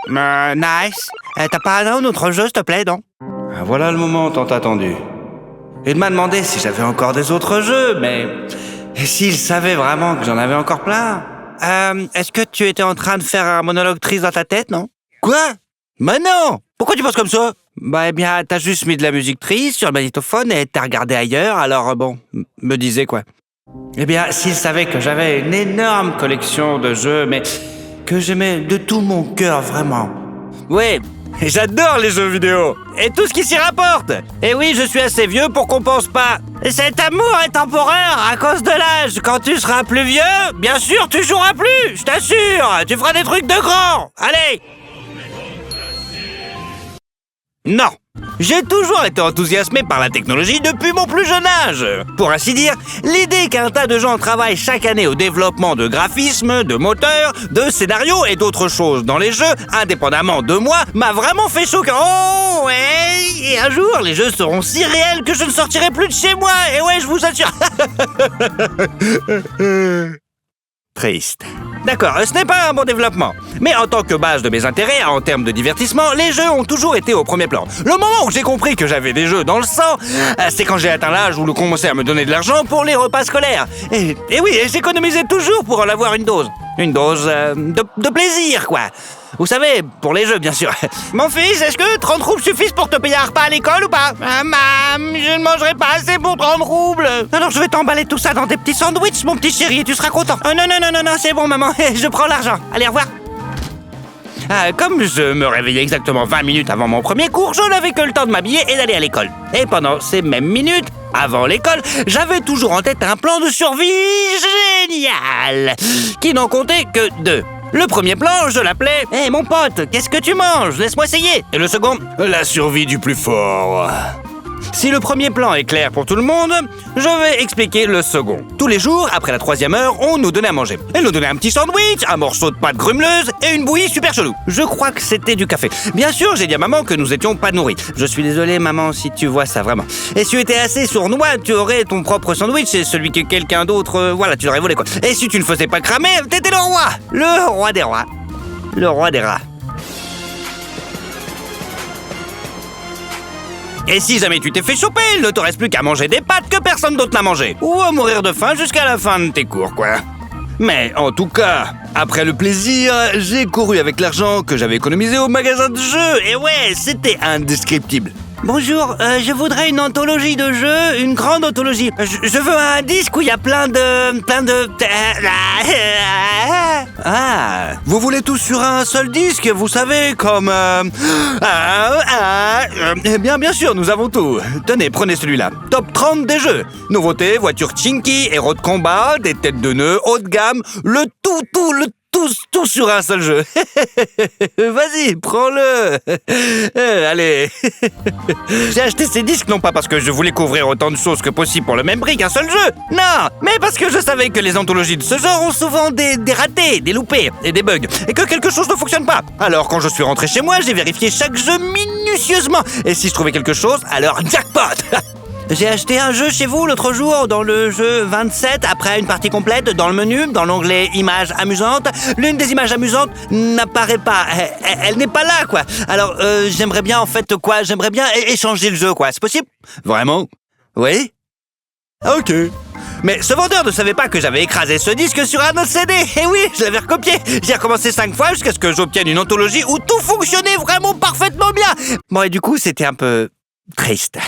Nice. T'as pas un autre jeu, s'il te plaît, non? Voilà le moment tant attendu. Il m'a demandé si j'avais encore des autres jeux, mais... Et s'il savait vraiment que j'en avais encore plein? Est-ce que tu étais en train de faire un monologue triste dans ta tête, non? Quoi? Mais non! Pourquoi tu penses comme ça? Eh bien, t'as juste mis de la musique triste sur le magnétophone et t'as regardé ailleurs, alors me disais quoi. Eh bien, s'il savait que j'avais une énorme collection de jeux, mais que j'aimais de tout mon cœur, vraiment. Ouais, j'adore les jeux vidéo et tout ce qui s'y rapporte. Et oui, je suis assez vieux pour qu'on pense pas. Cet amour est temporaire à cause de l'âge. Quand tu seras plus vieux, bien sûr, tu joueras plus, je t'assure. Tu feras des trucs de grand. Allez. Non, j'ai toujours été enthousiasmé par la technologie depuis mon plus jeune âge. Pour ainsi dire, l'idée qu'un tas de gens travaillent chaque année au développement de graphismes, de moteurs, de scénarios et d'autres choses dans les jeux, indépendamment de moi, m'a vraiment fait choquer. Oh, ouais, et un jour, les jeux seront si réels que je ne sortirai plus de chez moi. Et ouais, je vous assure. Triste. D'accord, ce n'est pas un bon développement. Mais en tant que base de mes intérêts, en termes de divertissement, les jeux ont toujours été au premier plan. Le moment où j'ai compris que j'avais des jeux dans le sang, c'est quand j'ai atteint l'âge où l'on commençait à me donner de l'argent pour les repas scolaires. Et oui, j'économisais toujours pour en avoir une dose. Une dose de plaisir, quoi. Vous savez, pour les jeux, bien sûr. Mon fils, est-ce que 30 roubles suffisent pour te payer un repas à l'école ou pas? Maman, je ne mangerai pas assez pour 30 roubles. Alors je vais t'emballer tout ça dans des petits sandwichs, mon petit chéri, et tu seras content. Non, c'est bon, maman, je prends l'argent. Allez, au revoir. Comme je me réveillais exactement 20 minutes avant mon premier cours, je n'avais que le temps de m'habiller et d'aller à l'école. Et pendant ces mêmes minutes, avant l'école, j'avais toujours en tête un plan de survie génial, qui n'en comptait que 2. Le premier plan, je l'appelais « Hé mon pote, qu'est-ce que tu manges? Laisse-moi essayer !» Et le second, « La survie du plus fort !» Si le premier plan est clair pour tout le monde, je vais expliquer le second. Tous les jours, après la 3e heure, on nous donnait à manger. Elle nous donnait un petit sandwich, un morceau de pâte grumeleuse et une bouillie super chelou. Je crois que c'était du café. Bien sûr, j'ai dit à maman que nous étions pas nourris. Je suis désolé, maman, si tu vois ça vraiment. Et si tu étais assez sournois, tu aurais ton propre sandwich et celui que quelqu'un d'autre, tu l'aurais volé, quoi. Et si tu ne faisais pas cramer, t'étais le roi. Le roi des rois. Le roi des rats. Et si jamais tu t'es fait choper, il ne te reste plus qu'à manger des pâtes que personne d'autre n'a mangé. Ou à mourir de faim jusqu'à la fin de tes cours, quoi. Mais en tout cas, après le plaisir, j'ai couru avec l'argent que j'avais économisé au magasin de jeux. Et ouais, c'était indescriptible. Bonjour, je voudrais une anthologie de jeux, une grande anthologie. Je veux un disque où il y a plein de... Ah, vous voulez tout sur un seul disque, vous savez, comme... Eh bien sûr, nous avons tout. Tenez, prenez celui-là. Top 30 des jeux. Nouveautés, voitures chinky, héros de combat, des têtes de nœuds, haut de gamme, le tout sur un seul jeu. Vas-y, prends-le. Allez. J'ai acheté ces disques non pas parce que je voulais couvrir autant de choses que possible pour le même prix qu'un seul jeu. Non, mais parce que je savais que les anthologies de ce genre ont souvent des ratés, des loupés et des bugs, et que quelque chose ne fonctionne pas. Alors quand je suis rentré chez moi, j'ai vérifié chaque jeu minutieusement. Et si je trouvais quelque chose, alors jackpot. J'ai acheté un jeu chez vous l'autre jour, dans le jeu 27, après une partie complète, dans le menu, dans l'onglet images amusantes. L'une des images amusantes n'apparaît pas. Elle n'est pas là, quoi. Alors, j'aimerais bien, j'aimerais bien échanger le jeu, quoi. C'est possible? Vraiment? Oui? Ok. Mais ce vendeur ne savait pas que j'avais écrasé ce disque sur un autre CD. Et oui, je l'avais recopié. J'ai recommencé 5 fois jusqu'à ce que j'obtienne une anthologie où tout fonctionnait vraiment parfaitement bien. Bon, et du coup, c'était un peu triste.